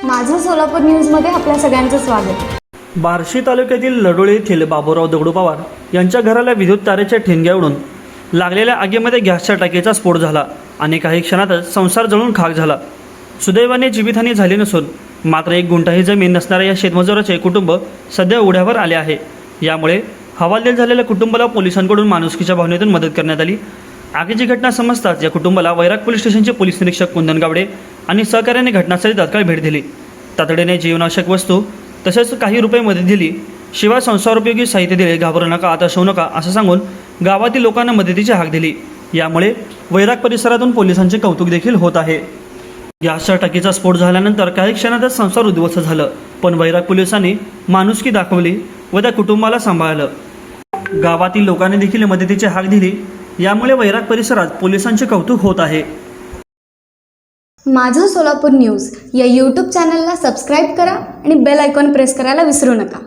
माझं सोलापूर न्यूजमध्ये आपल्या सगळ्यांचं स्वागत। बार्शी तालुक्यातील लडोळे येथील बाबूराव दगडू पवार यांच्या घराला विद्युत तारेच्या ठिणग्या उडून लागलेल्या आगीमध्ये गॅसच्या टाकीचा स्फोट झाला आणि काही क्षणातच संसार जळून खाक झाला। सुदैवाने जीवितहानी झाली नसून मात्र 1 गुंठाही जमीन नसणाऱ्या या शेतमजुराचे कुटुंब सध्या उघड्यावर आले आहे। यामुळे हवालदिल झालेल्या कुटुंबाला पोलिसांकडून माणुसकीच्या भावनेतून मदत करण्यात आली। आगीची घटना समजताच या कुटुंबाला वैराग पोलीस स्टेशनचे पोलीस निरीक्षक कुंदन गावडे आणि सहकार्याने घटनास्थळी तात्काळ भेट दिली। तातडीने जीवनावश्यक वस्तू तसेच काही रुपये मदत दिली। शिवाय संसारोपयोगी साहित्य दिले। घाबरू नका, आता शोवू नका असं सांगून गावातील लोकांना मदतीची हाक दिली। यामुळे वैराग परिसरातून पोलिसांचे कौतुक देखील होत आहे। गॅसच्या टाकीचा स्फोट झाल्यानंतर काही क्षणातच संसार उद्ध्वस्त झालं, पण वैराग पोलिसांनी माणुसकी दाखवली व त्या कुटुंबाला सांभाळलं। गावातील लोकांनी देखील मदतीची हाक दिली। यामुळे वैराग परिसरात पोलिसांचे कौतुक होत आहे। माझं सोलापूर न्यूज या यूट्यूब चॅनलला सबस्क्राईब करा आणि बेल आयकॉन प्रेस करायला विसरू नका।